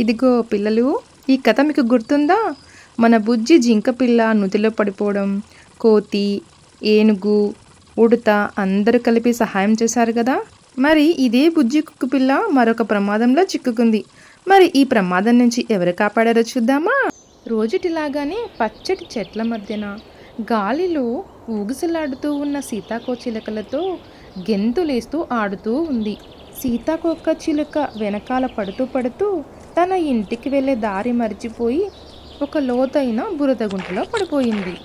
ఇదిగో పిల్లలు, ఈ కథ మీకు గుర్తుందా? మన బుజ్జి జింక పిల్ల నుతిలో పడిపోవడం, కోతి, ఏనుగు, ఉడత అందరూ కలిపి సహాయం చేశారు కదా. మరి ఇదే బుజ్జి కుక్క పిల్ల మరొక ప్రమాదంలో చిక్కుకుంది. మరి ఈ ప్రమాదం నుంచి ఎవరు కాపాడారో చూద్దామా? రోజుటిలాగానే పచ్చటి చెట్ల మధ్యన గాలిలో ఊగిసలాడుతూ ఉన్న సీతాకోచిలుకలతో గెంతులేస్తూ ఆడుతూ ఉంది. సీతాకోక చిలుక వెనకాల పడుతూ పడుతూ తన ఇంటికి వెళ్ళే దారి మరిచిపోయి ఒక లోతైన బురద గుంటలో పడిపోయింది.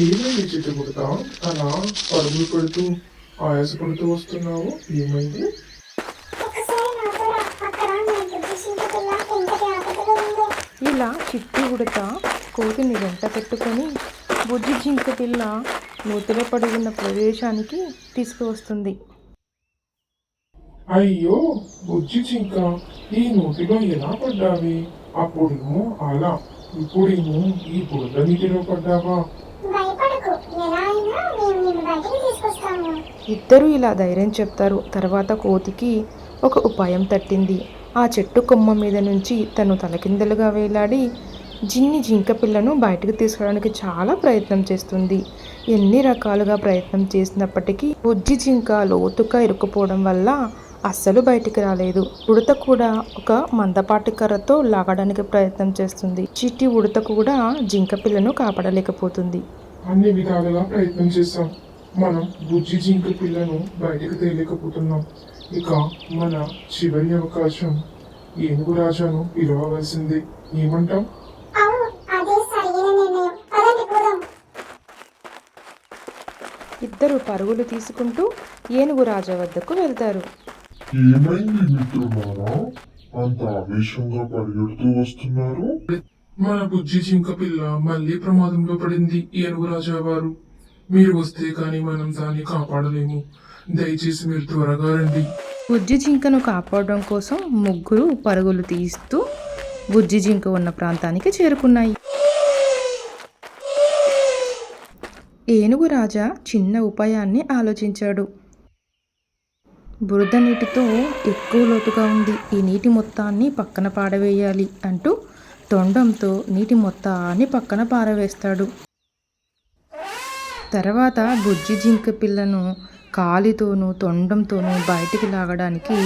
ఏమైంది చిట్టుకుడతా? అలా పరుగులు పెడుతూ ఆయాసపడుతూ వస్తున్నావు, ఏమైంది? ఇలా చిట్టి ఉడత కోతిని వెంట పెట్టుకొని బుజ్జి జింక పిల్ల నూతిలో పడి ఉన్న ప్రదేశానికి తీసుకువస్తుంది. అయ్యో బుజ్జి జింక, ఈ నోటిలో ఎలా పడ్డావి? అప్పుడేమో అలా, ఇప్పుడేమో ఈ బురద నీటిలో పడ్డావా? ఇద్దరు ఇలా ధైర్యం చెప్తారు. తర్వాత కోతికి ఒక ఉపాయం తట్టింది. ఆ చెట్టు కొమ్మ మీద నుంచి తను తలకిందలుగా వేలాడి జిన్ని జింక పిల్లను బయటకు తీసుకోవడానికి చాలా ప్రయత్నం చేస్తుంది. ఎన్ని రకాలుగా ప్రయత్నం చేసినప్పటికీ బుజ్జి జింక లోతుగా ఇరుక్కుపోవడం వల్ల అస్సలు బయటికి రాలేదు. ఉడత కూడా ఒక మందపాటి కర్రతో లాగడానికి ప్రయత్నం చేస్తుంది. చిట్టి ఉడత కూడా జింక పిల్లను కాపాడలేకపోతుంది. అన్ని విధాలుగా ప్రయత్నం చేశాం, మనం బుజ్జి జింక పిల్లను బయటకు తేలేకపోతున్నాం. ఇక మన చివరి అవకాశం ఏనుగు రాజాను పిలవవలసింది. ఏమంటాం? ఇద్దరు పరుగులు తీసుకుంటూ ఏనుగు రాజా వద్దకు వెళ్తారు. ఏమైంది మిత్రులారా, అంత ఆవేశంగా పరిగెడుతూ వస్తున్నారు? మన బుజ్జి జింక పిల్ల మళ్ళీ ప్రమాదంలో పడింది ఏనుగు రాజా వారు. మీరు వస్తే కానీ మనం దాన్ని కాపాడలేము. దయచేసి మీరు త్వరగా రండి. బుజ్జి జింకను కాపాడడం కోసం ముగ్గురు పరుగులు తీస్తూ బుజ్జి జింక ఉన్న ప్రాంతానికి చేరుకున్నాయి. ఏనుగు రాజా చిన్న ఉపాయాన్ని ఆలోచించాడు. బురద నీటితో ఎక్కువ లోతుగా ఉంది, ఈ నీటి మొత్తాన్ని పక్కన పారవేయాలి అంటూ తొండంతో నీటి మొత్తాన్ని పక్కన పారవేస్తాడు. తర్వాత బుజ్జి జింక పిల్లను కాలితోనూ తొండంతోనూ బయటికి లాగడానికి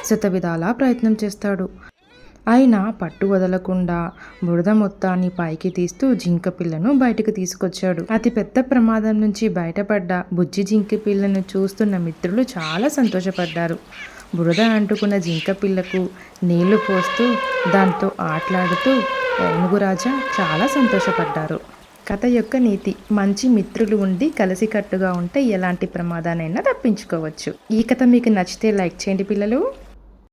శతవిధాలా ప్రయత్నం చేస్తాడు. అయినా పట్టు వదలకుండా బురద మొత్తాన్ని పైకి తీస్తూ జింక పిల్లను బయటకు తీసుకొచ్చాడు. అతి పెద్ద ప్రమాదం నుంచి బయటపడ్డ బుజ్జి జింక పిల్లను చూస్తున్న మిత్రులు చాలా సంతోషపడ్డారు. బురద అంటుకున్న జింక పిల్లకు నీళ్లు పోస్తూ దాంతో ఆటలాడుతూ ఏనుగు రాజా చాలా సంతోషపడ్డారు. కథ యొక్క నీతి: మంచి మిత్రులు ఉండి కలిసికట్టుగా ఉంటే ఎలాంటి ప్రమాదానైనా తప్పించుకోవచ్చు. ఈ కథ మీకు నచ్చితే లైక్ చేయండి పిల్లలు.